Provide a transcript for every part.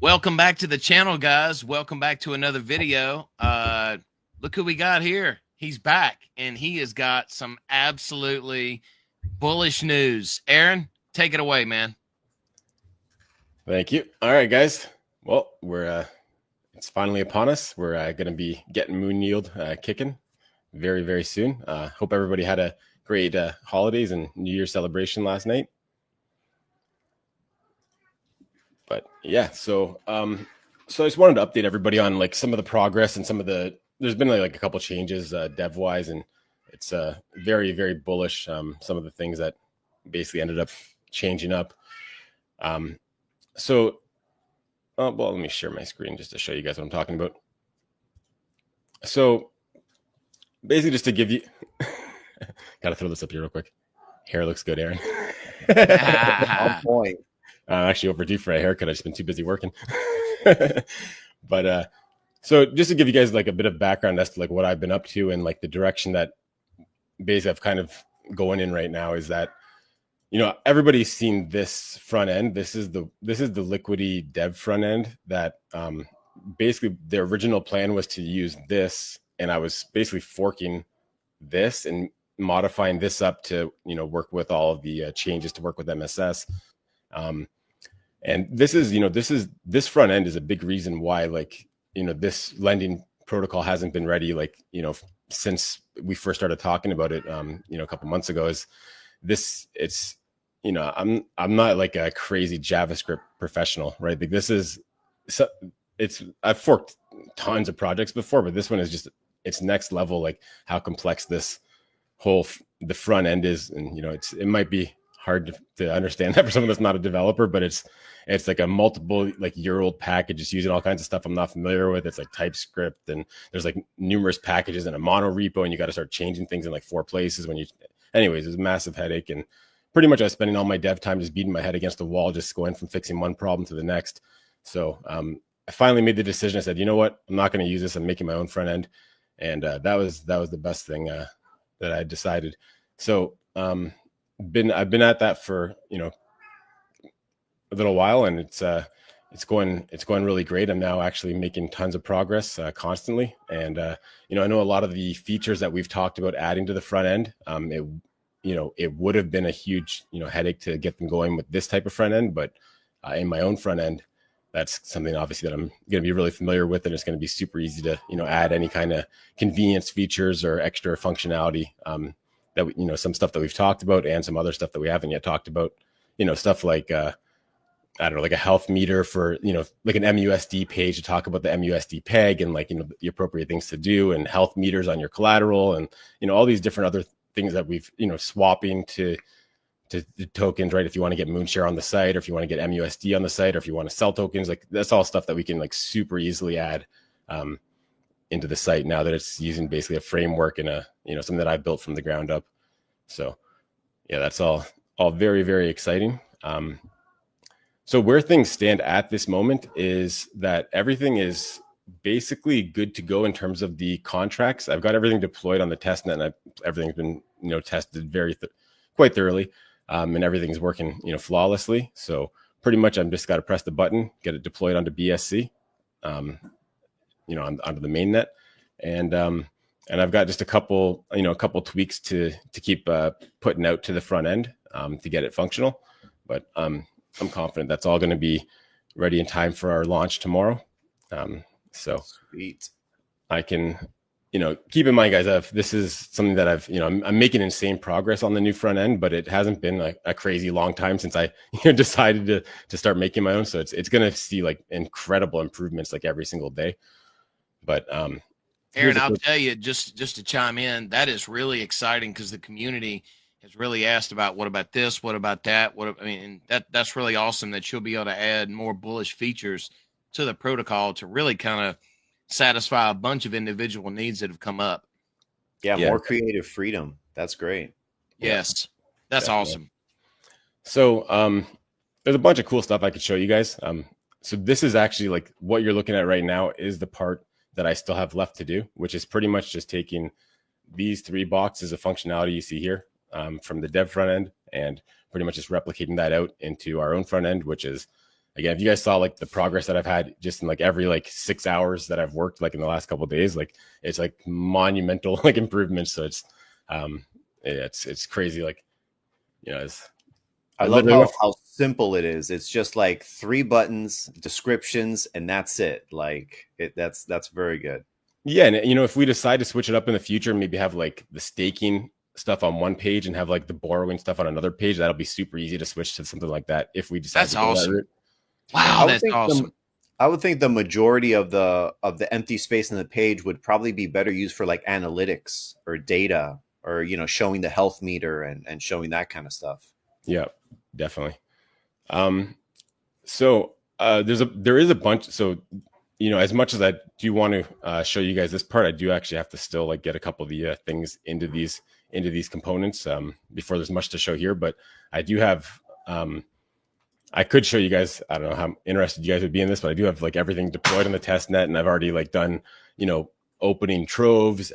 Welcome back to the channel, guys. Welcome back to another video. Look who we got here. He's back, and he has got some absolutely bullish news. Aaron, take it away, man. Thank you. All right, guys. Well, it's finally upon us. We're going to be getting Moonyield kicking very, very soon. Hope everybody had a great holidays and New Year's celebration last night. But yeah, so I just wanted to update everybody on like some of the progress and there's been like a couple changes dev wise, and it's very, very bullish. Some of the things that basically ended up changing up. Well, let me share my screen just to show you guys what I'm talking about. So basically just to give you, got to throw this up here real quick. Hair looks good, Aaron. On point. Actually overdue for a haircut. I've just been too busy working. But so just to give you guys like a bit of background as to like what I've been up to and like the direction that basically I've kind of going in right now is that, you know, everybody's seen this front end. This is the Liquidy dev front end that basically the original plan was to use this, and I was basically forking this and modifying this up to, you know, work with all of the changes to work with MSS. And this front end is a big reason why, like, you know, this lending protocol hasn't been ready, like, you know, since we first started talking about it, you know, a couple months ago. It's, you know, I'm not like a crazy JavaScript professional, right? Like I've forked tons of projects before, but this one is just, it's next level, like how complex the front end is. And, you know, it might be hard to understand that for someone that's not a developer, but it's like a multiple like year-old package. It's using all kinds of stuff I'm not familiar with. It's like TypeScript, and there's like numerous packages in a mono repo, and you got to start changing things in like 4 places anyways, it was a massive headache. And pretty much I was spending all my dev time just beating my head against the wall, just going from fixing one problem to the next. So I finally made the decision. I said, you know what, I'm not going to use this. I'm making my own front end. And that was the best thing that I decided. So I've been at that for, you know, a little while, and it's going really great. I'm now actually making tons of progress constantly. And you know, I know a lot of the features that we've talked about adding to the front end, it would have been a huge, you know, headache to get them going with this type of front end, but in my own front end, that's something obviously that I'm going to be really familiar with, and it's going to be super easy to, you know, add any kind of convenience features or extra functionality that we, you know, some stuff that we've talked about and some other stuff that we haven't yet talked about, you know, stuff like I don't know, like a health meter for, you know, like an MUSD page to talk about the MUSD peg and, like, you know, the appropriate things to do, and health meters on your collateral, and, you know, all these different other things that we've, you know, swapping to the tokens, right? If you want to get Moonshare on the site, or if you want to get MUSD on the site, or if you want to sell tokens, like that's all stuff that we can like super easily add into the site now that it's using basically a framework and something that I built from the ground up. So yeah, that's all very, very exciting. So where things stand at this moment is that everything is basically good to go in terms of the contracts. I've got everything deployed on the testnet, and everything's been, you know, tested quite thoroughly. And everything's working, you know, flawlessly. So pretty much I'm just got to press the button, get it deployed onto BSC, you know, onto the mainnet. And I've got just a couple tweaks to keep putting out to the front end to get it functional. But I'm confident that's all going to be ready in time for our launch tomorrow. So sweet. I can, you know, keep in mind, guys, this is something that I'm making insane progress on the new front end, but it hasn't been like a crazy long time since I decided to start making my own. So it's going to see like incredible improvements like every single day. But Aaron, I'll tell you, just to chime in, that is really exciting because the community has really asked about what about this, what about that, that's really awesome that you'll be able to add more bullish features to the protocol to really kind of satisfy a bunch of individual needs that have come up. Yeah, more creative freedom. That's great. Yes, that's definitely awesome. So there's a bunch of cool stuff I could show you guys. So this is actually like what you're looking at right now is the part that I still have left to do, which is pretty much just taking these 3 boxes of functionality you see here from the dev front end and pretty much just replicating that out into our own front end, which is again, if you guys saw like the progress that I've had just in like every like 6 hours that I've worked like in the last couple of days, like it's like monumental like improvements. So it's crazy. Like, I love how simple it is. It's just like 3 buttons, descriptions, and that's it. Like that's very good. Yeah, and if we decide to switch it up in the future, maybe have like the staking stuff on one page and have like the borrowing stuff on another page, that'll be super easy to switch to something like that if we decide that's to go awesome. that route. Wow, that's awesome. I would think the majority of the empty space in the page would probably be better used for like analytics or data or showing the health meter and showing that kind of stuff. Yeah, definitely. So there is a bunch. So as much as I do want to show you guys this part, I do actually have to still like get a couple of the things into these components before there's much to show here. But I do have I could show you guys. I don't know how interested you guys would be in this, but I do have like everything deployed on the test net, and I've already like done opening troves.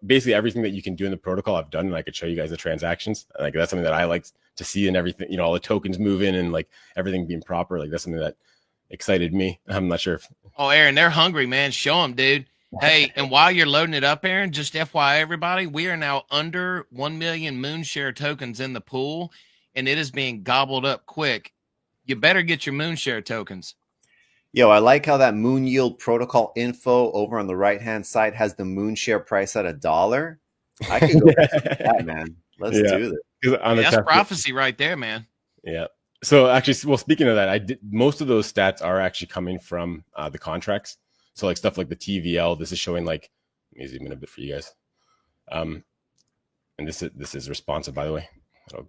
Basically everything that you can do in the protocol I've done, and I could show you guys the transactions. Like that's something that I like to see, and everything. All the tokens moving and like everything being proper. Like that's something that excited me. I'm not sure if. Oh, Aaron, they're hungry, man. Show them, dude. Hey, and while you're loading it up, Aaron, just FYI, everybody, we are now under 1 million Moonshare tokens in the pool, and it is being gobbled up quick. You better get your Moonshare tokens. Yo, I like how that Moonyield protocol info over on the right-hand side has the Moonshare price at $1. I could go with that, man. Let's do this. That's prophecy right there, man. Yeah. So actually, well, speaking of that, most of those stats are actually coming from the contracts. So like stuff like the TVL, this is showing like, let me zoom in a bit for you guys. And this is responsive, by the way, in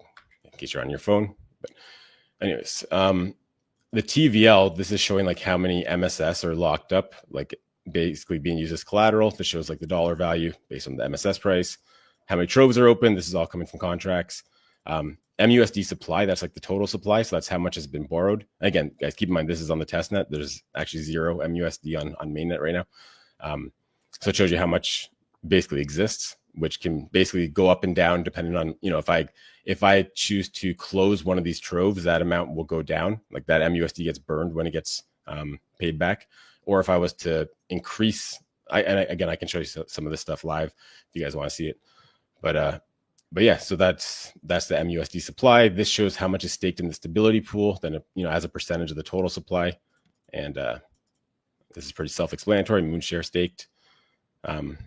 case you're on your phone. But anyways, the TVL, this is showing like how many MSS are locked up, like basically being used as collateral. This shows like the dollar value based on the MSS price, how many troves are open. This is all coming from contracts. MUSD supply, that's like the total supply. So that's how much has been borrowed. Again, guys, keep in mind, this is on the test net. There's actually 0 MUSD on mainnet right now. So it shows you how much basically exists, which can basically go up and down depending on, if I choose to close one of these troves, that amount will go down. Like that MUSD gets burned when it gets paid back. Or if I was to increase, again, I can show you some of this stuff live if you guys want to see it. But yeah, so that's the MUSD supply. This shows how much is staked in the stability pool, then as a percentage of the total supply. And this is pretty self-explanatory. Moonshare staked, and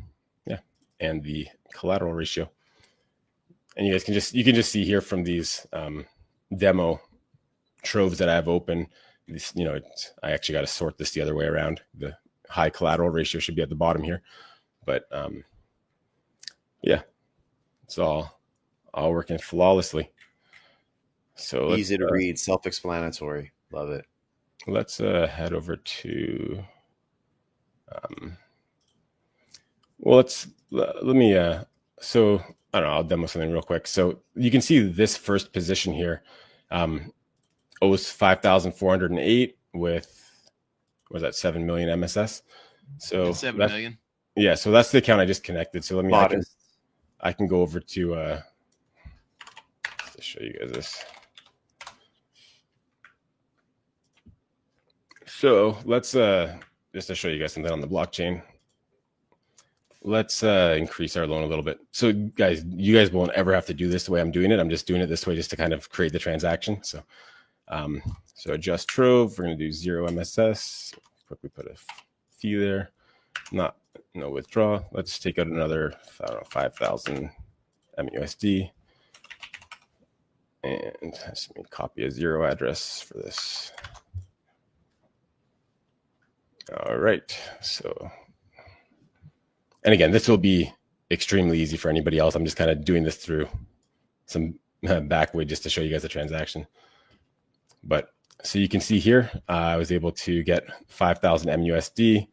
the collateral ratio. And you guys can just see here from these demo troves that I have open. This, I actually got to sort this the other way around. The high collateral ratio should be at the bottom here, but yeah, it's all working flawlessly. So easy to read, self-explanatory. Love it. Let's head over to. Well, let me. So I don't know. I'll demo something real quick. So you can see this first position here. Owes 5,408 with, what was that, 7 million MSS. So 7 million. Yeah. So that's the account I just connected. So let me. I can go over to show you guys this. So let's just to show you guys something on the blockchain. Let's increase our loan a little bit. So guys, you guys won't ever have to do this the way I'm doing it. I'm just doing it this way just to kind of create the transaction. So so adjust trove. We're going to do 0 MSS. Quickly put a fee there. No withdraw. Let's take out another 5,000 MUSD. And let me copy a 0 address for this. All right. So, and again, this will be extremely easy for anybody else. I'm just kind of doing this through some back way just to show you guys the transaction. But so you can see here, I was able to get 5,000 MUSD.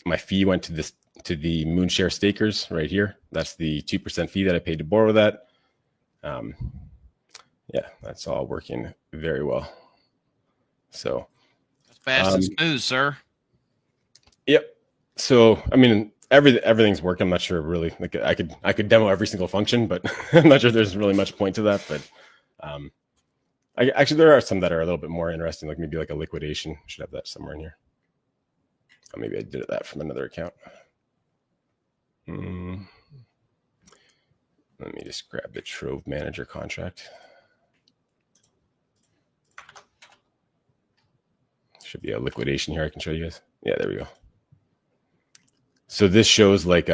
My fee went to the Moonshare stakers right here. That's the 2% fee that I paid to borrow that. Yeah, that's all working very well. So fast and smooth, sir. Yep. So I mean, everything's working. I'm not sure really. Like I could demo every single function, but I'm not sure there's really much point to that. But Actually, there are some that are a little bit more interesting, like maybe like a liquidation. Should have that somewhere in here. Oh, maybe I did that from another account. Let me just grab the Trove Manager contract. Should be a liquidation here. I can show you guys. Yeah, there we go. So this shows like,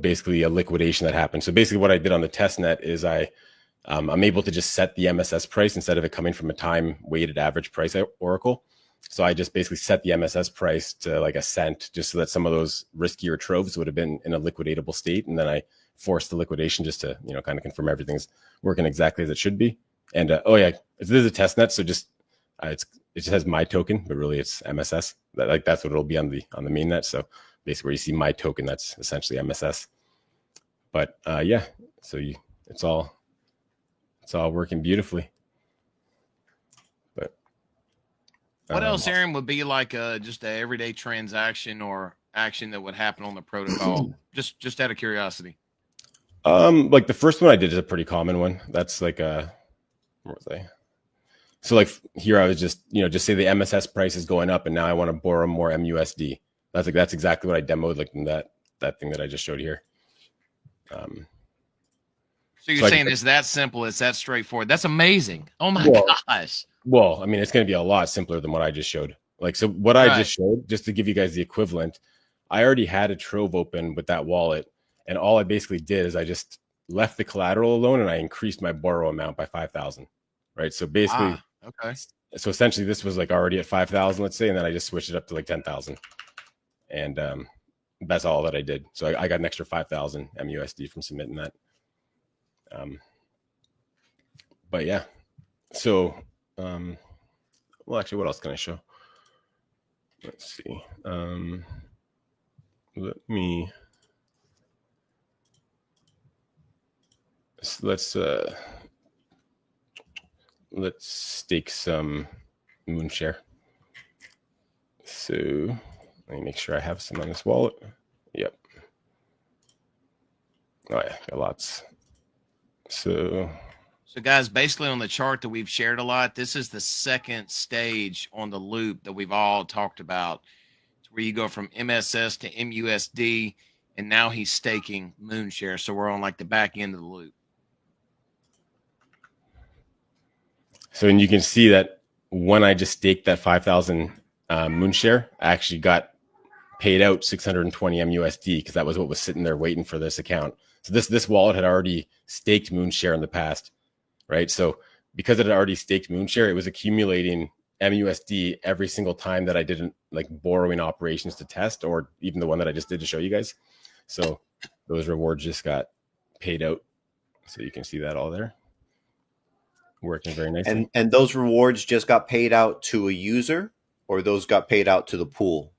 basically a liquidation that happened. So basically what I did on the test net is I'm able to just set the MSS price instead of it coming from a time weighted average price oracle. So I just basically set the MSS price to like a cent, just so that some of those riskier troves would have been in a liquidatable state. And then I forced the liquidation just to, kind of confirm everything's working exactly as it should be. And this is a test net. So just, it just has my token, but really it's MSS. That's what it'll be on the main net. So basically where you see my token, that's essentially MSS. But so it's all working beautifully. But what else, Aaron, would be like just an everyday transaction or action that would happen on the protocol? just out of curiosity. Like the first one I did is a pretty common one. That's like what was I? So like here I was just say the MSS price is going up and now I want to borrow more MUSD. That's exactly what I demoed, like in that thing that I just showed here. So you're saying it's that simple, it's that straightforward. That's amazing. Oh my gosh. Well, I mean, it's going to be a lot simpler than what I just showed. Like, so what I just showed, just to give you guys the equivalent, I already had a Trove open with that wallet. And all I basically did is I just left the collateral alone and I increased my borrow amount by 5,000. Right. So basically, okay. So essentially this was like already at 5,000, let's say, and then I just switched it up to like 10,000. And that's all that I did. So I got an extra 5,000 MUSD from submitting that. But yeah, so, well, actually, what else can I show? Let's see. Let's stake some Moonshare. So let me make sure I have some on this wallet. Yep. Oh yeah, got lots. So guys, basically on the chart that we've shared a lot, this is the second stage on the loop that we've all talked about. It's where you go from MSS to MUSD, and now he's staking Moonshare. So we're on like the back end of the loop. So, and you can see that when I just staked that 5,000 Moonshare, I actually got paid out 620 MUSD because that was what was sitting there waiting for this account. So this wallet had already staked Moonshare in the past, right? So because it had already staked Moonshare, it was accumulating MUSD every single time that I didn't like borrowing operations to test, or even the one that I just did to show you guys. So those rewards just got paid out. So you can see that all there. Working very nicely. And those rewards just got paid out to a user, or those got paid out to the pool?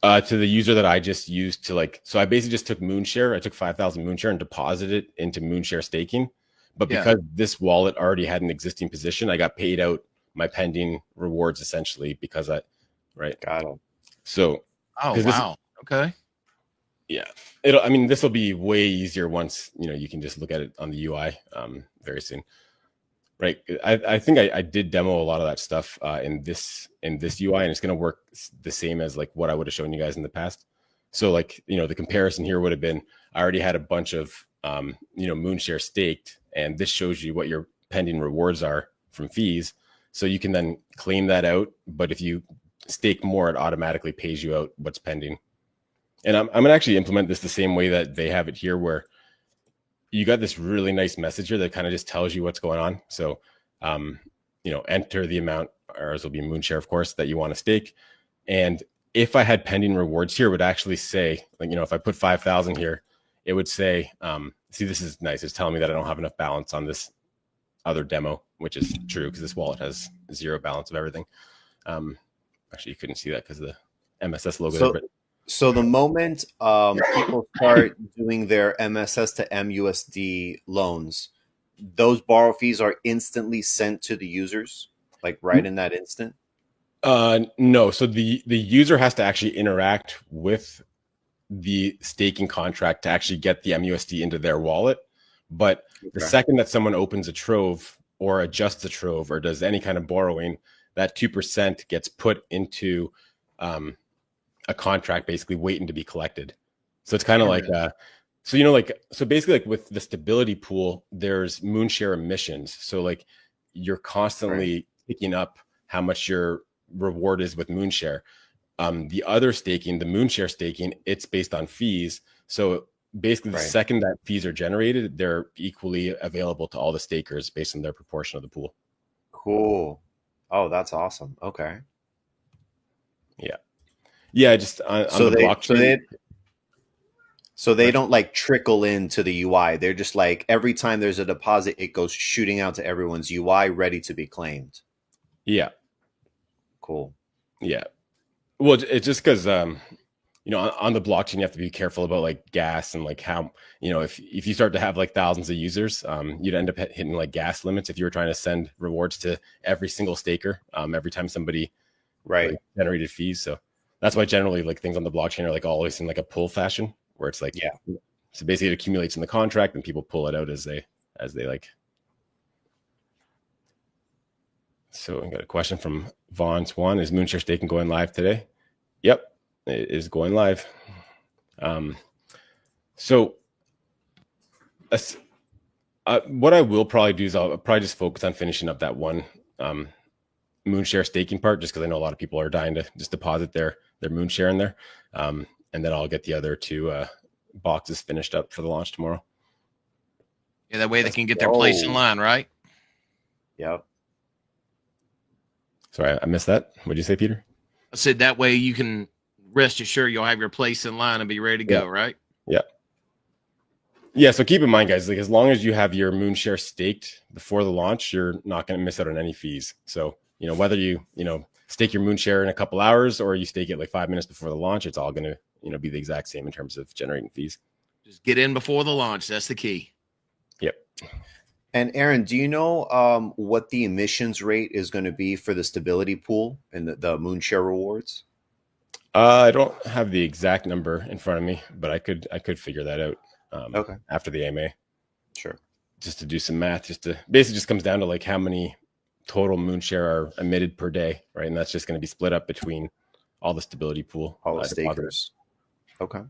To the user that I just used to so I basically just took Moonshare. I took 5,000 Moonshare and deposited it into Moonshare staking. But because this wallet already had an existing position, I got paid out my pending rewards essentially because right. Got it. So, wow. Okay. Yeah. This will be way easier once, you can just look at it on the UI very soon. Right. I think I did demo a lot of that stuff in this UI, and it's going to work the same as like what I would have shown you guys in the past. So the comparison here would have been, I already had a bunch of, Moonshare staked, and this shows you what your pending rewards are from fees. So you can then claim that out. But if you stake more, it automatically pays you out what's pending. And I'm going to actually implement this the same way that they have it here, where you got this really nice message here that kind of just tells you what's going on. So, enter the amount, ours will be Moonshare, of course, that you want to stake. And if I had pending rewards here, it would actually say, if I put 5,000 here, it would say, see, this is nice. It's telling me that I don't have enough balance on this other demo, which is true because this wallet has 0 balance of everything. Actually, you couldn't see that because of the MSS logo there, but so the moment people start doing their MSS to MUSD loans, those borrow fees are instantly sent to the users, like right in that instant? No. So the user has to actually interact with the staking contract to actually get the MUSD into their wallet. But the second that someone opens a Trove or adjusts the trove or does any kind of borrowing, that 2% gets put into a contract basically waiting to be collected. So it's kind of like so so basically like with the stability pool, there's moonshare emissions. So like you're constantly picking up how much your reward is with moonshare. The other staking, the moonshare staking, it's based on fees. So basically the second that fees are generated, they're equally available to all the stakers based on their proportion of the pool. Cool. Oh, that's awesome. Okay. Yeah, just on the blockchain. So they don't like trickle into the UI. They're just like every time there's a deposit, it goes shooting out to everyone's UI ready to be claimed. Yeah. Cool. Yeah. Well, it's just because on the blockchain you have to be careful about like gas and like how if you start to have like thousands of users, you'd end up hitting like gas limits if you were trying to send rewards to every single staker every time somebody generated fees. So that's why generally like things on the blockchain are like always in like a pull fashion where it's like so basically it accumulates in the contract and people pull it out as they like. So I got a question from Vaughn Swan. Is Moonshare staking going live today? Yep, it is going live. So what I will probably do is I'll probably just focus on finishing up that one Moonshare staking part, just because I know a lot of people are dying to just deposit their Moonshare in there. And then I'll get the other two boxes finished up for the launch tomorrow. Yeah, that way they can get their place in line, right? Yep. Sorry, I missed that. What did you say, Peter? I said that way you can rest assured you'll have your place in line and be ready to go, right? Yeah. Yeah, so keep in mind, guys, like as long as you have your Moonshare staked before the launch, you're not going to miss out on any fees. So, whether you stake your Moonshare in a couple hours or you stake it like 5 minutes before the launch, it's all going to, be the exact same in terms of generating fees. Just get in before the launch. That's the key. Yep. And Aaron, do you know what the emissions rate is going to be for the stability pool and the Moonshare rewards? I don't have the exact number in front of me, but I could figure that out after the AMA. Sure. Just to do some math, basically just comes down to like how many total Moonshare are emitted per day, right? And that's just going to be split up between all the stability pool, all the stakers. Okay.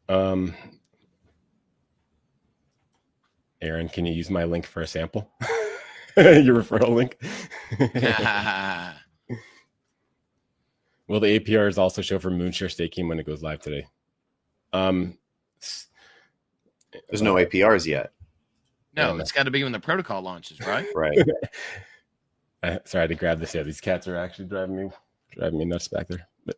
Aaron, can you use my link for a sample? Your referral link. Will the APRs also show for Moonshare staking when it goes live today? There's no APRs yet. No, it's got to be when the protocol launches, right? Right. Sorry, I had to grab this. Yeah, these cats are actually driving me nuts back there. But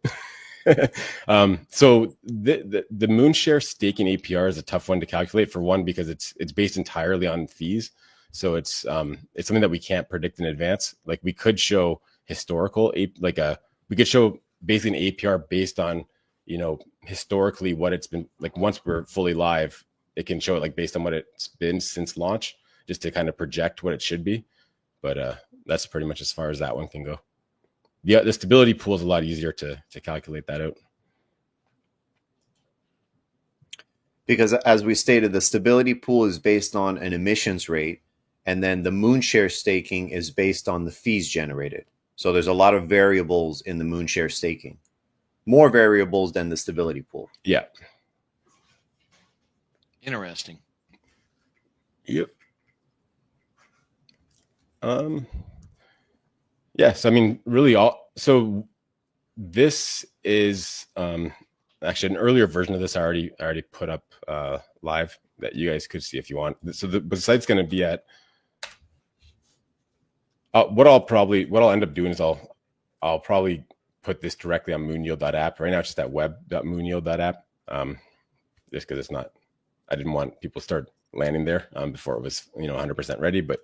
so the Moonshare staking APR is a tough one to calculate, for one, because it's based entirely on fees. So it's something that we can't predict in advance. Like we could show historical, we could show basically an APR based on, historically what it's been like. Once we're fully live, it can show it like based on what it's been since launch, just to kind of project what it should be. But that's pretty much as far as that one can go. The stability pool is a lot easier to calculate that out. Because as we stated, the stability pool is based on an emissions rate, and then the Moonshare staking is based on the fees generated. So there's a lot of variables in the Moonshare staking, more variables than the stability pool. Yeah. Interesting. Yep. Yes, I mean, really so this is actually an earlier version of this I already put up live that you guys could see if you want. So the site's going to be at what I'll end up doing is I'll probably put this directly on moonyield.app. Right now it's just at web.moonyield.app. Just because I didn't want people to start landing there before it was 100% ready, but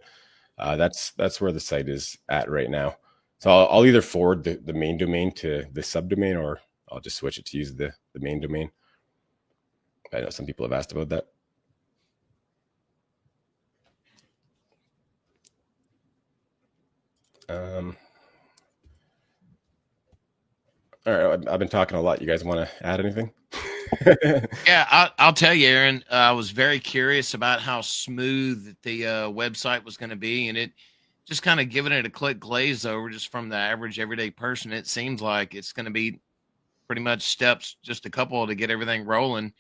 that's where the site is at right now. So I'll either forward the main domain to the subdomain, or I'll just switch it to use the main domain. I know some people have asked about that. All right, I've been talking a lot. You guys want to add anything? Yeah, I'll tell you, Aaron. I was very curious about how smooth the website was going to be, and it just kind of giving it a quick glaze over, just from the average everyday person. It seems like it's going to be pretty much steps, just a couple to get everything rolling.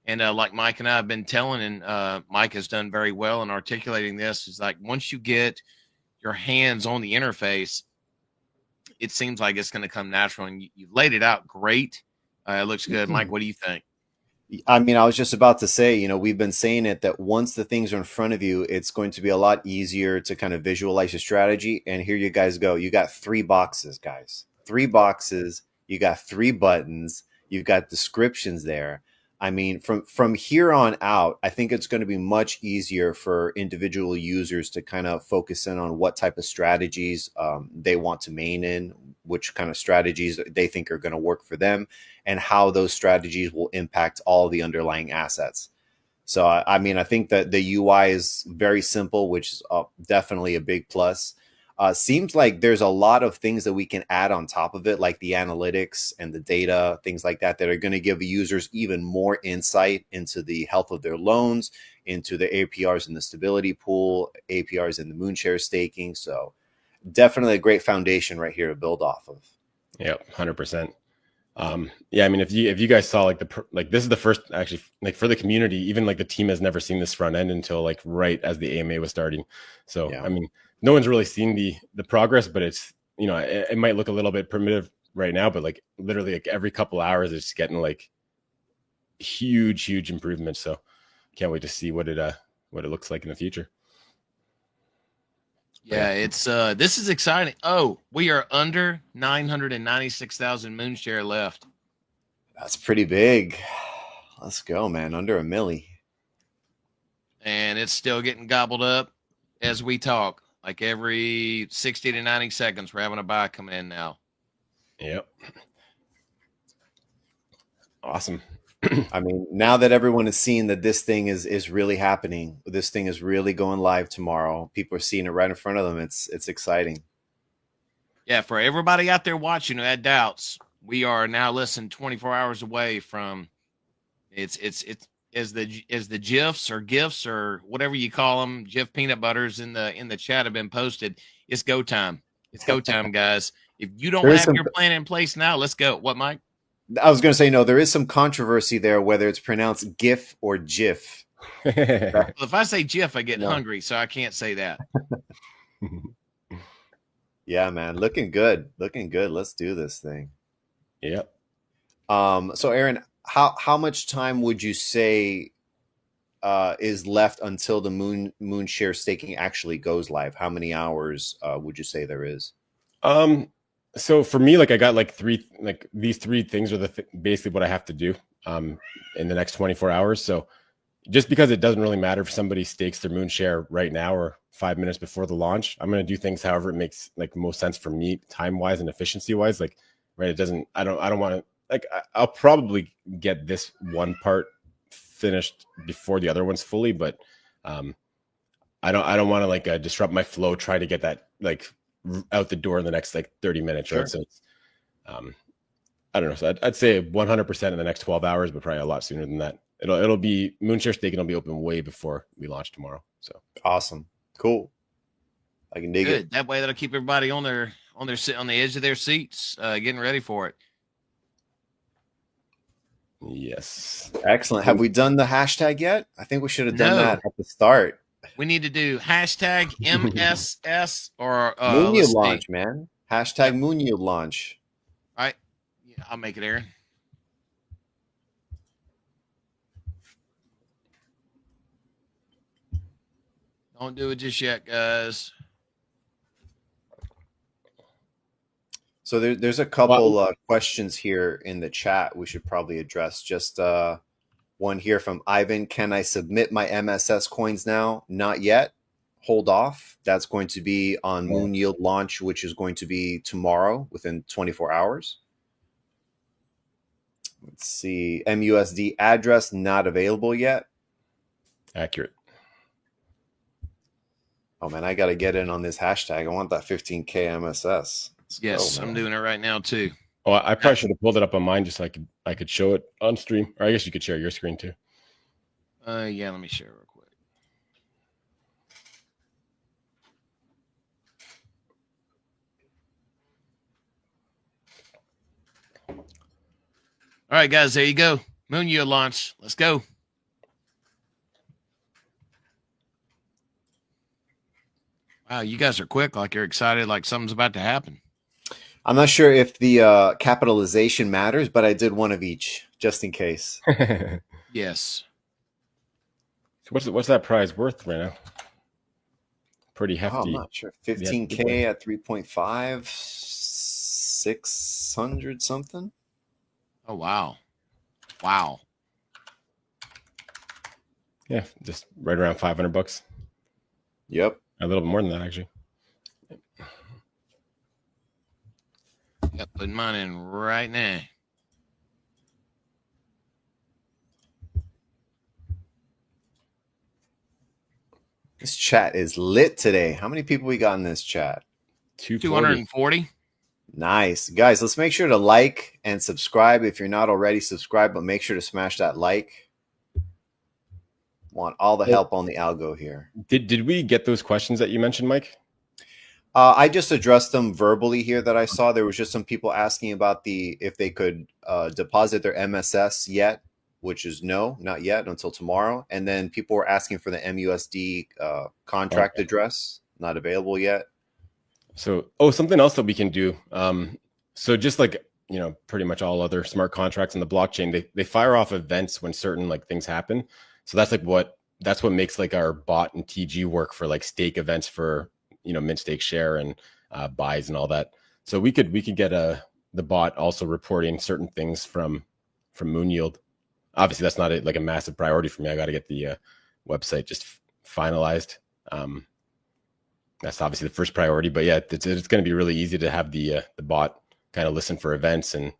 And like Mike and I have been telling, and Mike has done very well in articulating this, is like once you get your hands on the interface, it seems like it's going to come natural. And you've laid it out great. It looks good. Mike, what do you think? I mean, I was just about to say, we've been saying it that once the things are in front of you, it's going to be a lot easier to kind of visualize your strategy. And here you guys go. You got 3 boxes, guys. 3 boxes. You got 3 buttons. You've got descriptions there. I mean, from here on out, I think it's going to be much easier for individual users to kind of focus in on what type of strategies they want to main in, which kind of strategies they think are going to work for them, and how those strategies will impact all the underlying assets. So, I mean, I think that the UI is very simple, which is definitely a big plus. Seems like there's a lot of things that we can add on top of it, like the analytics and the data, things like that, that are going to give users even more insight into the health of their loans, into the APRs in the stability pool, APRs in the Moonshare staking. So definitely a great foundation right here to build off of. Yeah, 100%. Yeah, I mean, if you guys saw like this is the first, actually, like for the community, even like the team has never seen this front end until like right as the AMA was starting. So yeah. I mean, no one's really seen the progress, but it's, it might look a little bit primitive right now, but like literally like every couple hours it's getting like huge improvements. So can't wait to see what it looks like in the future. Yeah, it's this is exciting. Oh, we are under 996,000 Moonshare left. That's pretty big. Let's go, man. Under a milli. And it's still getting gobbled up as we talk. Like every 60 to 90 seconds, we're having a buy coming in now. Yep. Awesome. I mean, now that everyone is seeing that this thing is really happening, this thing is really going live tomorrow. People are seeing it right in front of them. It's exciting. Yeah, for everybody out there watching who had doubts, we are now less than 24 hours away from it's as the GIFs or GIFs or whatever you call them, GIF peanut butters in the chat have been posted. It's go time. It's go time, guys. If you don't have your plan in place now, let's go. What, Mike? I was going to say, no, there is some controversy there, whether it's pronounced GIF or GIF. Well, if I say GIF, I get hungry, so I can't say that. Yeah, man. Looking good. Looking good. Let's do this thing. Yep. So Aaron, how much time would you say is left until the Moonshare staking actually goes live? How many hours would you say there is? So for me, like I got like these 3 things are basically what I have to do in the next 24 hours. So just because it doesn't really matter if somebody stakes their Moonshare right now or 5 minutes before the launch, I'm going to do things however it makes like most sense for me, time wise and efficiency wise. Like, right, I don't want to, like, I'll probably get this one part finished before the other one's fully, but I don't want to like disrupt my flow, try to get that like out the door in the next like 30 minutes. Sure. Right? So it's, I don't know. So I'd say 100% in the next 12 hours, but probably a lot sooner than that. It'll be Moonshare staking will be open way before we launch tomorrow. So awesome. Cool. I can dig it. That way that'll keep everybody on the edge of their seats, getting ready for it. Yes. Excellent. Have we done the hashtag yet? I think we should have done that at the start. We need to do hashtag MSS or Moonyield launch, man. Hashtag Moonyield launch. All right. Yeah, I'll make it, Aaron. Don't do it just yet, guys. So there's a couple questions here in the chat we should probably address. Just one here from Ivan. Can I submit my MSS coins now? Not yet. Hold off. That's going to be on Moonyield launch, which is going to be tomorrow within 24 hours. Let's see. MUSD address not available yet. Accurate. Oh, man, I got to get in on this hashtag. I want that 15K MSS. Yes, I'm doing it right now, too. Oh, I probably should have pulled it up on mine just so I could show it on stream. Or I guess you could share your screen too. Yeah, let me share real quick. All right, guys, there you go. Moonyield launch. Let's go. Wow, you guys are quick. Like you're excited. Like something's about to happen. I'm not sure if the capitalization matters, but I did one of each just in case. Yes. So what's that prize worth right now? Pretty hefty. Oh, I'm not sure. 15K at 3.5, 600 something. Oh, wow. Wow. Yeah, just right around $500. Yep. A little bit more than that, actually. Yep, putting mine in right now. This chat is lit today. How many people we got in this chat? 240. Nice. Guys, let's make sure to like and subscribe if you're not already subscribed, but make sure to smash that like. Want all the help on the algo here. Did we get those questions that you mentioned, Mike? I just addressed them verbally here that I saw. There was just some people asking about if they could deposit their MSS yet, which is no, not yet until tomorrow. And then people were asking for the MUSD contract address, not available yet. So, something else that we can do. So just like, pretty much all other smart contracts in the blockchain, they fire off events when certain like things happen. So that's what makes like our bot and TG work for like stake events for, mint stake share and buys and all that. So we could get the bot also reporting certain things from Moonyield. Obviously that's not like a massive priority for me. I got to get the website just finalized. That's obviously the first priority, but yeah, it's going to be really easy to have the bot kind of listen for events and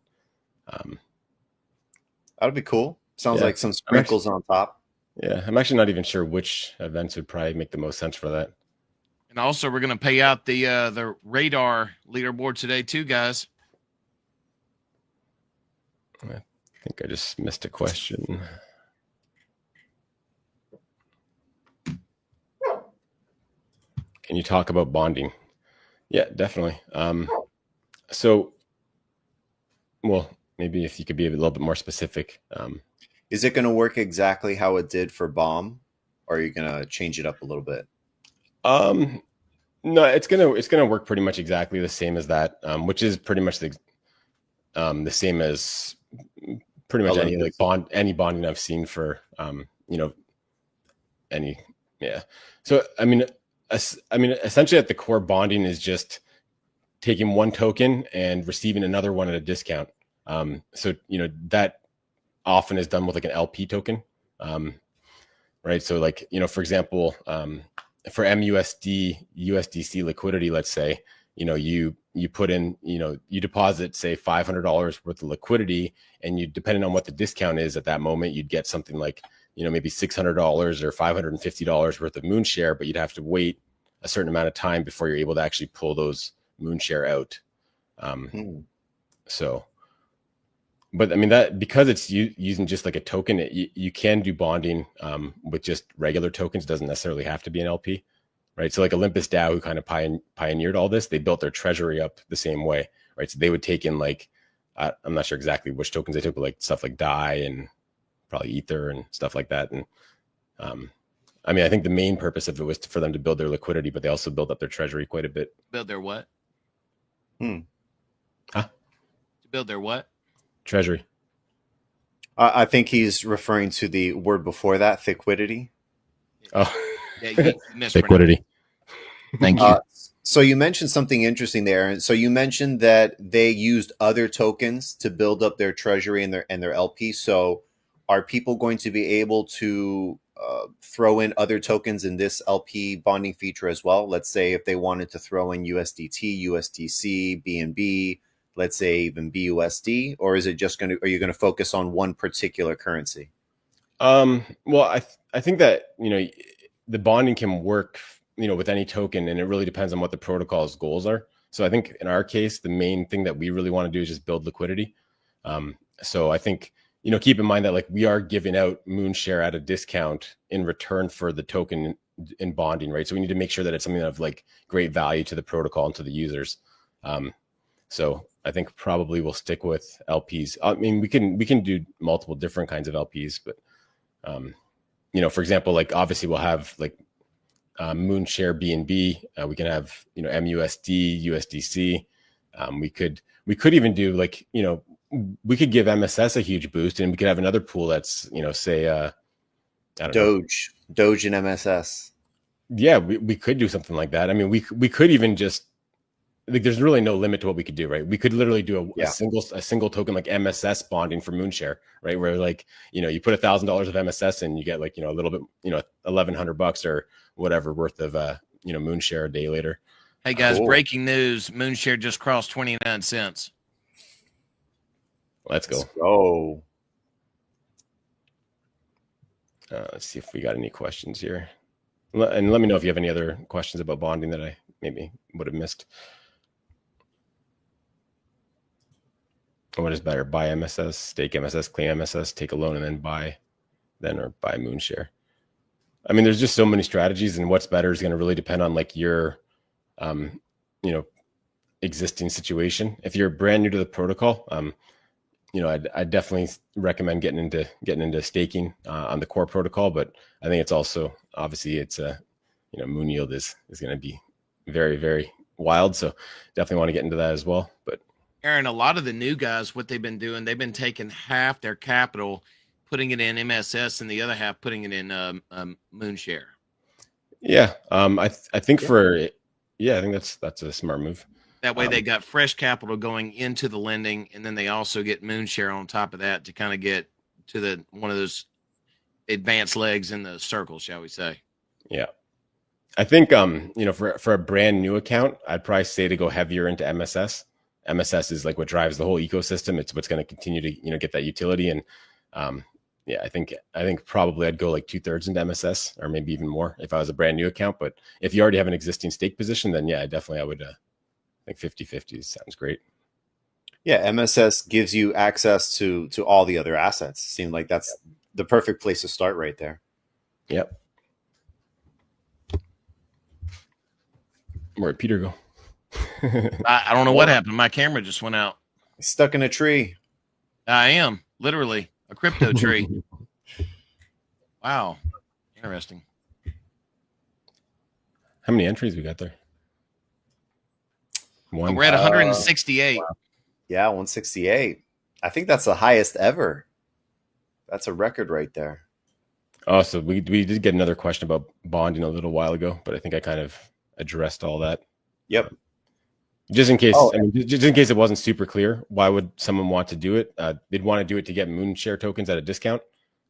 that'd be cool. Sounds like some sprinkles on top. Yeah, I'm actually not even sure which events would probably make the most sense for that. And also, we're going to pay out the radar leaderboard today too, guys. I think I just missed a question. Can you talk about bonding? Yeah, definitely. So, well, maybe if you could be a little bit more specific. Is it going to work exactly how it did for Bomb, or are you going to change it up a little bit? No, it's gonna work pretty much exactly the same as that, which is pretty much the same as pretty much any bonding I've seen for any. Yeah. So I mean, essentially at the core, bonding is just taking one token and receiving another one at a discount. So that often is done with like an LP token, right? So like for example, for MUSD USDC liquidity, let's say you put in you deposit say $500 worth of liquidity, and you, depending on what the discount is at that moment, you'd get something like maybe $600 or $550 worth of Moonshare, but you'd have to wait a certain amount of time before you're able to actually pull those Moonshare out. So, but I mean that because it's using just like a token, you can do bonding with just regular tokens. It doesn't necessarily have to be an LP, right? So like Olympus DAO, who kind of pioneered all this, they built their treasury up the same way, right? So they would take in like I'm not sure exactly which tokens they took, but like stuff like DAI and probably Ether and stuff like that. And I mean, I think the main purpose of it was for them to build their liquidity, but they also built up their treasury quite a bit. Build their what? Huh? To build their what? Treasury. I think he's referring to the word before that, thiquidity. Oh, yeah, thiquidity. Thank you. So you mentioned something interesting there. And so you mentioned that they used other tokens to build up their treasury and their LP. So are people going to be able to throw in other tokens in this LP bonding feature as well? Let's say if they wanted to throw in USDT, USDC, BNB, let's say even BUSD, or is it just are you going to focus on one particular currency? Well, I think that, the bonding can work, with any token, and it really depends on what the protocol's goals are. So I think in our case, the main thing that we really want to do is just build liquidity. So I think, keep in mind that like we are giving out Moonshare at a discount in return for the token in bonding, right? So we need to make sure that it's something of like great value to the protocol and to the users. So I think probably we'll stick with LPs. I mean, we can do multiple different kinds of LPs, but for example, like obviously we'll have like Moonshare BNB. We can have MUSD, USDC. We could even do like we could give MSS a huge boost, and we could have another pool that's say I don't know. Doge and MSS. Yeah, we could do something like that. I mean, we could even just like there's really no limit to what we could do, right? We could literally do a single token like MSS bonding for Moonshare, right? Where like you put $1,000 of MSS and you get like a little bit $1,100 or whatever worth of Moonshare a day later. Hey guys, breaking news: Moonshare just crossed 29 cents. Let's go. Let's see if we got any questions here. And let me know if you have any other questions about bonding that I maybe would have missed. What is better? Buy MSS, stake MSS, claim MSS, take a loan, and then buy Moonshare. I mean, there's just so many strategies, and what's better is going to really depend on like your, existing situation. If you're brand new to the protocol, I'd definitely recommend getting into staking on the core protocol. But I think it's also obviously it's Moonyield is going to be very, very wild. So definitely want to get into that as well. But Aaron, a lot of the new guys, what they've been doing, they've been taking half their capital, putting it in MSS, and the other half putting it in Moonshare. Yeah, I think I think that's a smart move. That way they got fresh capital going into the lending, and then they also get Moonshare on top of that to kind of get to one of those advanced legs in the circle, shall we say. Yeah. I think, for a brand new account, I'd probably say to go heavier into MSS. MSS is like what drives the whole ecosystem. It's what's going to continue to, get that utility. And I think probably I'd go like 2/3 into MSS or maybe even more if I was a brand new account. But if you already have an existing stake position, then yeah, I would think 50-50 sounds great. Yeah, MSS gives you access to all the other assets. Seems like that's the perfect place to start right there. Yep. Where'd Peter go? I don't know what happened. My camera just went out. Stuck in a tree. I am literally a crypto tree. Wow. Interesting. How many entries we got there? One. We're at 168. Yeah, 168. I think that's the highest ever. That's a record right there. Oh, so we did get another question about bonding a little while ago, but I think I kind of addressed all that. Yep. Just in case, just in case it wasn't super clear, why would someone want to do it? They'd want to do it to get Moonshare tokens at a discount.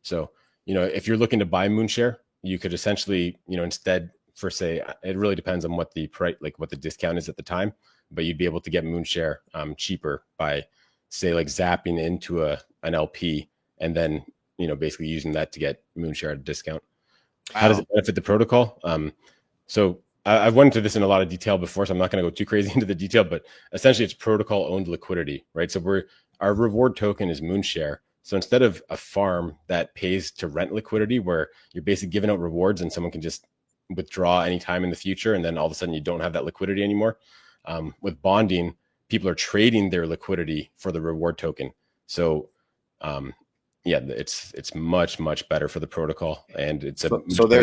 So, if you're looking to buy Moonshare, you could essentially, instead for say, it really depends on what the price, like what the discount is at the time, but you'd be able to get Moonshare cheaper by say like zapping into an LP and then, basically using that to get Moonshare at a discount. Wow. How does it benefit the protocol? So I've went into this in a lot of detail before, so I'm not going to go too crazy into the detail, but essentially it's protocol owned liquidity, right? So our reward token is Moonshare. So instead of a farm that pays to rent liquidity, where you're basically giving out rewards and someone can just withdraw anytime in the future, and then all of a sudden you don't have that liquidity anymore. With bonding, people are trading their liquidity for the reward token. So it's much better for the protocol, and so they're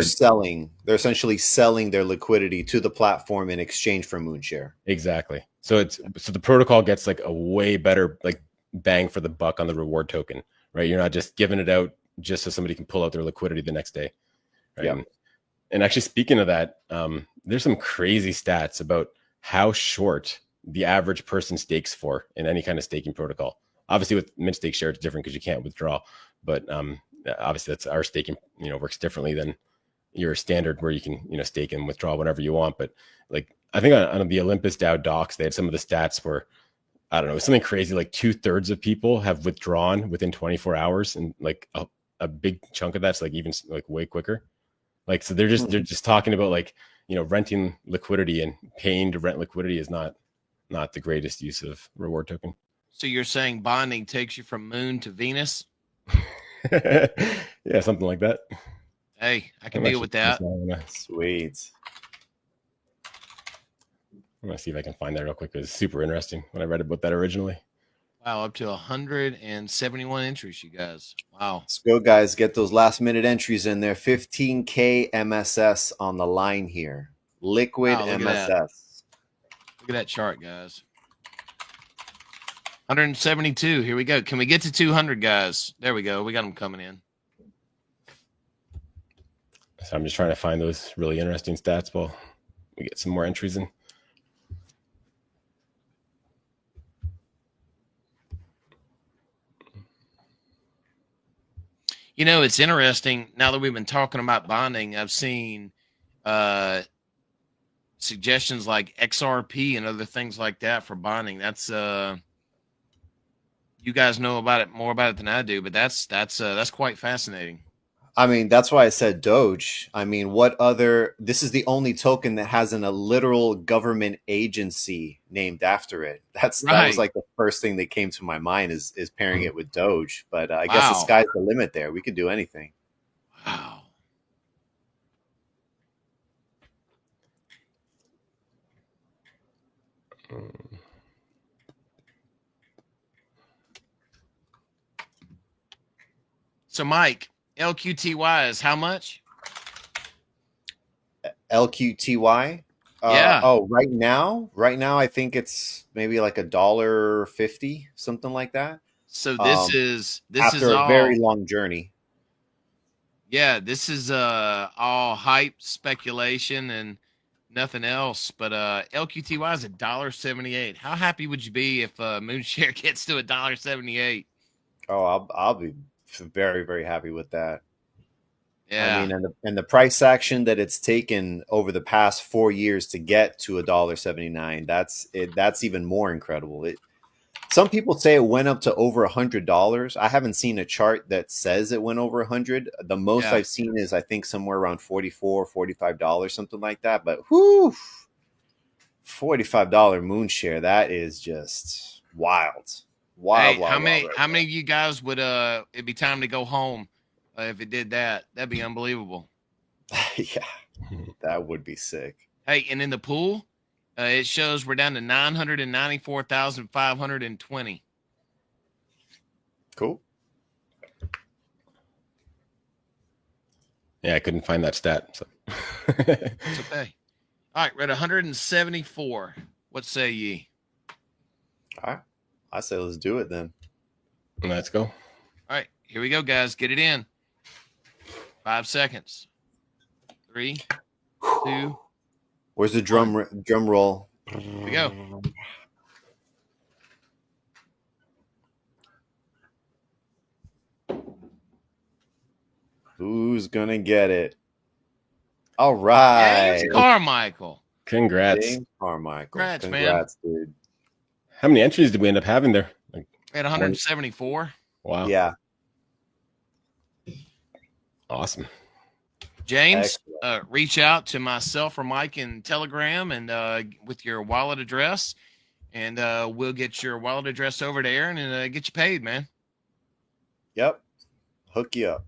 essentially selling their liquidity to the platform in exchange for Moonshare. Exactly. So the protocol gets like a way better like bang for the buck on the reward token, right? You're not just giving it out just so somebody can pull out their liquidity the next day. Right? Yeah. And actually, speaking of that, there's some crazy stats about how short the average person stakes for in any kind of staking protocol. Obviously, with mint stake share, it's different because you can't withdraw. But obviously, that's our staking. Works differently than your standard, where you can stake and withdraw whenever you want. But like I think on the Olympus DAO docs, they had some of the stats where I don't know, something crazy like 2/3 of people have withdrawn within 24 hours, and like a big chunk of that's like even like way quicker. Like so, they're just talking about like renting liquidity, and paying to rent liquidity is not not the greatest use of reward token. So you're saying bonding takes you from Moon to Venus? Yeah, something like that. Hey, I can deal with that. Sweet. I'm gonna see if I can find that real quick. It was super interesting when I read about that originally. Wow, up to 171 entries, you guys. Wow. Let's go, guys. Get those last minute entries in there. 15K MSS on the line here. Liquid Wow, look at MSS. that. Look at that chart, guys. 172. Here we go. Can we get to 200, guys? There we go. We got them coming in. So I'm just trying to find those really interesting stats while we get some more entries in. You know, it's interesting. Now that we've been talking about bonding, I've seen suggestions like XRP and other things like that for bonding. That's you guys know about it more about it than I do, but that's quite fascinating. I mean, that's why I said Doge. I mean, what other? This is the only token that has a literal government agency named after it. That was like the first thing that came to my mind is pairing it with Doge. But I guess the sky's the limit there. We could do anything. Wow. So, Mike, LQTY is how much? LQTY? Yeah. Oh, right now, I think it's maybe like $1.50, something like that. So this is after a very long journey. Yeah, this is all hype, speculation, and nothing else. But LQTY is $1.78. How happy would you be if Moonshare gets to $1.78? Oh, I'll be very, very happy with that. Yeah. I mean, and the price action that it's taken over the past 4 years to get to $1.79, that's even more incredible. Some people say it went up to over $100. I haven't seen a chart that says it went over 100. The most I've seen is I think somewhere around $44, $45, something like that. But whoo, $45 Moonshare, that is just wild. Wild, hey, wild, how many of you guys would it'd be time to go home if it did that? That'd be unbelievable. Yeah, that would be sick. Hey, and in the pool, it shows we're down to 994,520. Cool. Yeah, I couldn't find that stat. So it's okay. All right, we're at 174. What say ye? All right. I say let's do it then. Let's go. All right, here we go, guys. Get it in. 5 seconds. 3, 2. Where's the drum roll? Here we go. Who's gonna get it? All right, James Carmichael. Congrats, James Carmichael. Congrats, man. Dude. How many entries did we end up having there? Like at 174. Wow. Yeah. Awesome. James, reach out to myself or Mike in Telegram and with your wallet address, and we'll get your wallet address over to Aaron and get you paid, man. Yep. Hook you up.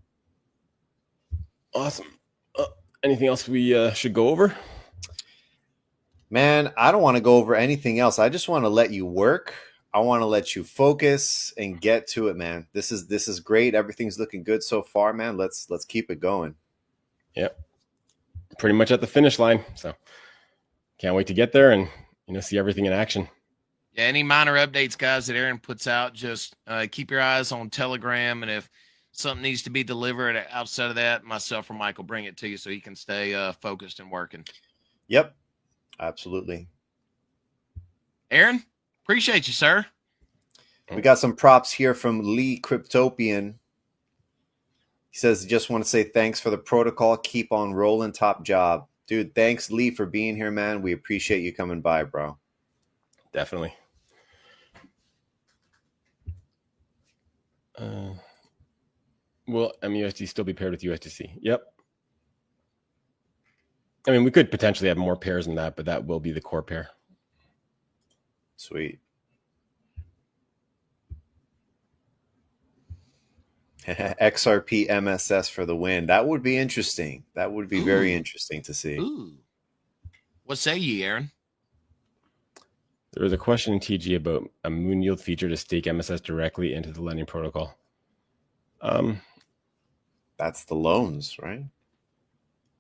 Awesome. Anything else we should go over? Man, I don't want to go over anything else. I just want to let you work. I want to let you focus and get to it, man. This is great. Everything's looking good so far, man. Let's keep it going. Yep. Pretty much at the finish line. So can't wait to get there and see everything in action. Yeah, any minor updates, guys, that Aaron puts out, just keep your eyes on Telegram, and if something needs to be delivered outside of that, myself or Mike will bring it to you so you can stay focused and working. Yep. Absolutely. Aaron, appreciate you, sir. We got some props here from Lee Cryptopian. He says, just want to say thanks for the protocol. Keep on rolling. Top job. Dude, thanks, Lee, for being here, man. We appreciate you coming by, bro. Definitely. Will MUSD still be paired with USDC? Yep. I mean, we could potentially have more pairs than that, but that will be the core pair. Sweet. XRP MSS for the win. That would be interesting. That would be very interesting to see. Ooh. What say ye, Aaron? There was a question in TG about a Moonyield feature to stake MSS directly into the lending protocol. That's the loans, right?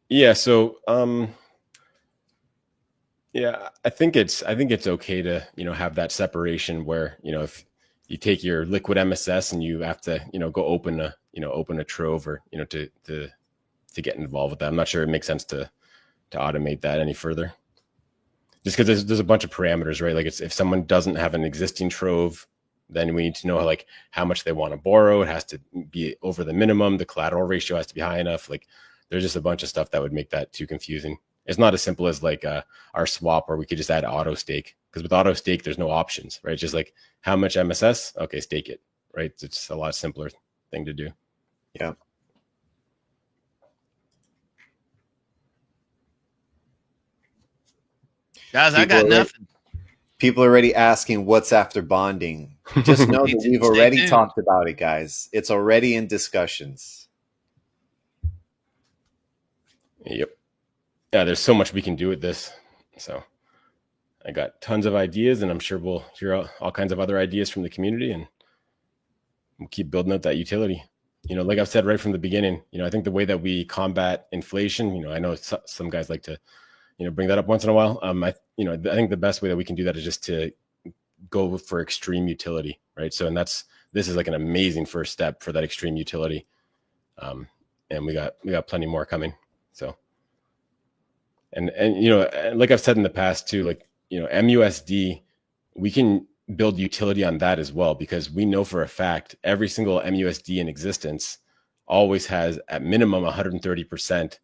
Yeah. So, yeah, I think it's okay to, have that separation where, if you take your liquid MSS and you have to, go open a trove or, to get involved with that. I'm not sure it makes sense to automate that any further. Just because there's a bunch of parameters, right? Like if someone doesn't have an existing trove, then we need to know like how much they want to borrow. It has to be over the minimum. The collateral ratio has to be high enough. Like there's just a bunch of stuff that would make that too confusing. It's not as simple as like our swap where we could just add auto stake, because with auto stake, there's no options, right? Just like how much MSS, okay, stake it, right? It's a lot simpler thing to do. Yeah. Guys, I got nothing. People are already asking what's after bonding. Just know that we've already talked about it, guys. It's already in discussions. Yep. Yeah, there's so much we can do with this. So I got tons of ideas, and I'm sure we'll hear all kinds of other ideas from the community, and we'll keep building out that utility. Like I've said right from the beginning, I think the way that we combat inflation, I know some guys like to, bring that up once in a while. I think the best way that we can do that is just to go for extreme utility, right? So, this is like an amazing first step for that extreme utility. And we got plenty more coming. So, and like I've said in the past too, like, MUSD, we can build utility on that as well, because we know for a fact every single MUSD in existence always has at minimum 130%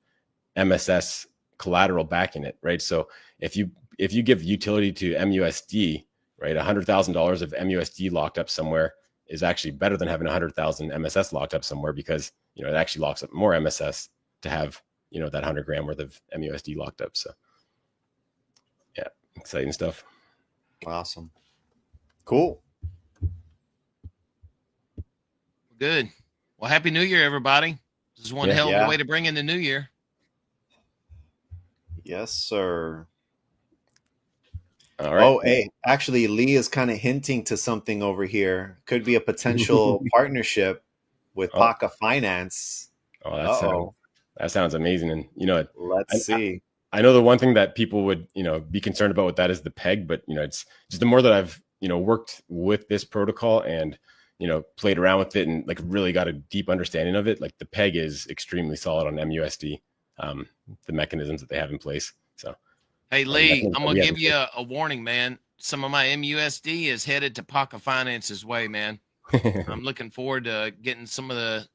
MSS collateral backing it, right? So if you give utility to MUSD, right, $100,000 of MUSD locked up somewhere is actually better than having 100,000 MSS locked up somewhere, because it actually locks up more MSS to have that 100 grand worth of MUSD locked up. So yeah, exciting stuff. Awesome. Cool. Good. Well, Happy New Year, everybody. This is one hell of a way to bring in the new year. Yes, sir. All right. Oh, hey, actually, Lee is kind of hinting to something over here. Could be a potential partnership with Paca Finance. Oh, that sounds amazing. And let's see. I know the one thing that people would be concerned about with that is the peg, but it's just the more that I've worked with this protocol and played around with it and like really got a deep understanding of it, like the peg is extremely solid on MUSD. The mechanisms that they have in place. So, hey Lee, I'm gonna give you a warning, man. Some of my MUSD is headed to Paca Finance's way, man. I'm looking forward to getting some of the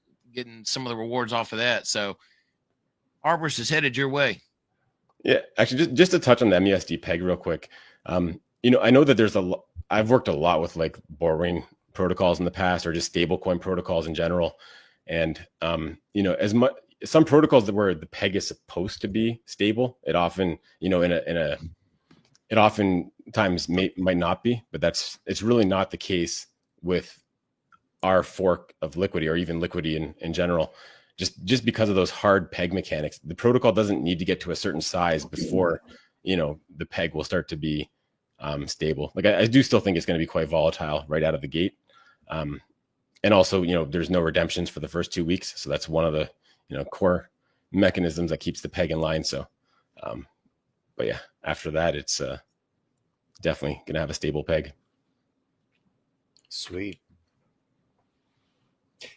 rewards off of that. So, Arbors is headed your way. Yeah, actually, just to touch on the MUSD peg real quick. I know that I've worked a lot with like borrowing protocols in the past, or just stablecoin protocols in general, and as much. Some protocols where the peg is supposed to be stable, it often, it oftentimes might not be, but it's really not the case with our fork of Liquidity, or even Liquidity in general. Just because of those hard peg mechanics, the protocol doesn't need to get to a certain size before, the peg will start to be stable. Like I do still think it's going to be quite volatile right out of the gate. And also, there's no redemptions for the first 2 weeks. So that's one of the, core mechanisms that keeps the peg in line. So, but yeah, after that, it's definitely going to have a stable peg. Sweet.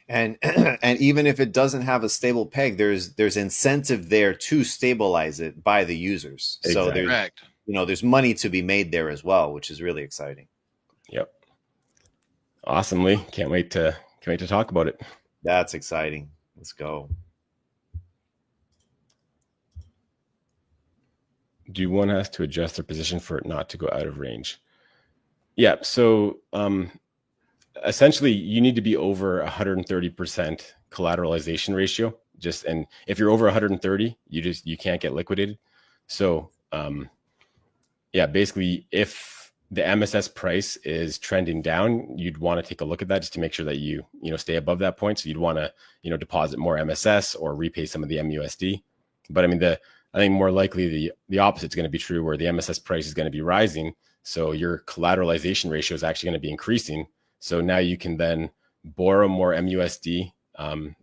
And even if it doesn't have a stable peg, there's incentive there to stabilize it by the users. Exactly. So there's money to be made there as well, which is really exciting. Yep. Awesome, Lee. Can't wait to talk about it. That's exciting. Let's go. Do you want us to adjust their position for it not to go out of range? Yeah. So essentially, you need to be over 130% collateralization ratio. And if you're over 130, you can't get liquidated. So basically, if the MSS price is trending down, you'd want to take a look at that just to make sure that you stay above that point. So you'd want to deposit more MSS or repay some of the MUSD. But I mean, I think more likely the opposite is going to be true, where the MSS price is going to be rising. So your collateralization ratio is actually going to be increasing. So now you can then borrow more MUSD and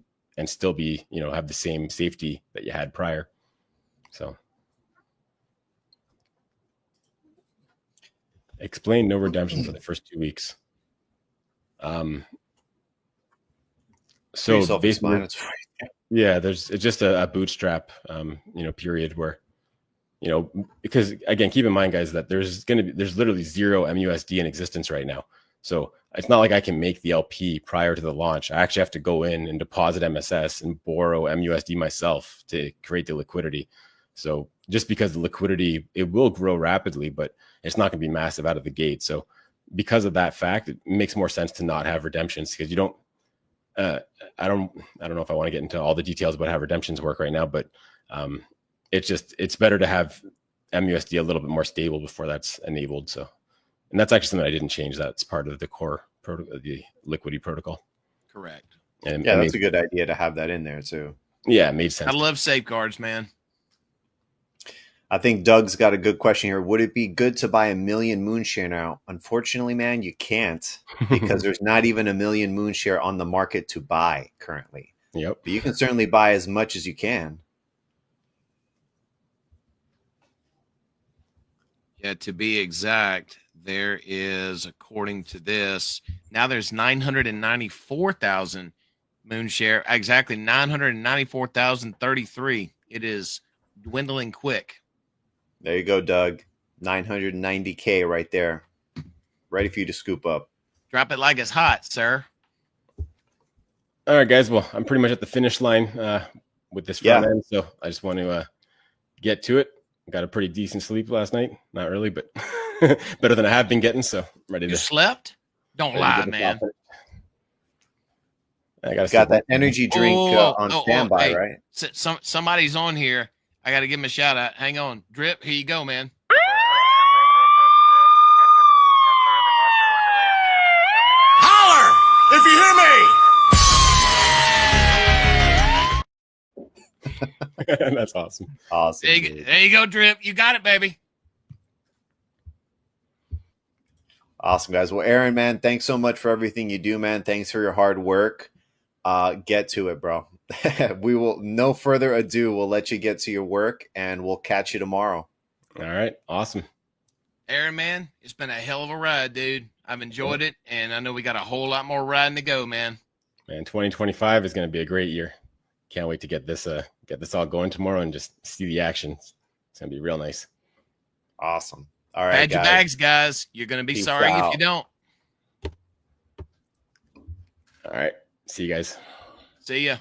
still be, have the same safety that you had prior. So explain no redemption for the first 2 weeks. So basically, yeah, it's just a bootstrap, period where, because again, keep in mind, guys, that there's literally zero MUSD in existence right now. So it's not like I can make the LP prior to the launch. I actually have to go in and deposit MSS and borrow MUSD myself to create the liquidity. So just because the liquidity, it will grow rapidly, but it's not going to be massive out of the gate. So because of that fact, it makes more sense to not have redemptions, because you don't, I don't know if I want to get into all the details about how redemptions work right now, but it's better to have MUSD a little bit more stable before that's enabled. So, and that's actually something I didn't change. That's part of the core the liquidity protocol. Correct. And yeah, that's a good idea to have that in there too. Yeah, it made sense. I love safeguards, man. I think Doug's got a good question here. Would it be good to buy 1 million Moonshare now? Unfortunately, man, you can't, because there's not even 1 million Moonshare on the market to buy currently. Yep. But you can certainly buy as much as you can. Yeah, to be exact, there is, according to this, now there's 994,000 Moonshare. Exactly, 994,033. It is dwindling quick. There you go, Doug. 990K right there. Ready for you to scoop up. Drop it like it's hot, sir. All right, guys. Well, I'm pretty much at the finish line with this front end, so I just want to get to it. Got a pretty decent sleep last night. Not early, but better than I have been getting. So ready to. You slept? Don't lie, man. I got that energy drink on standby, right? Somebody's on here. I got to give him a shout out. Hang on. Drip, here you go, man. Holler if you hear me. That's awesome. Awesome. There you go, Drip. You got it, baby. Awesome, guys. Well, Aaron, man, thanks so much for everything you do, man. Thanks for your hard work. Get to it, bro. We will, no further ado, we'll let you get to your work, and we'll catch you tomorrow. All right. Awesome. Aaron, man, it's been a hell of a ride, dude. I've enjoyed it, and I know we got a whole lot more riding to go, man. Man, 2025 is going to be a great year. Can't wait to get this all going tomorrow and just see the action. It's going to be real nice. Awesome. All right, Pad your bags, guys. You're going to be Peace sorry out. if you don't. All right. See you guys. See ya.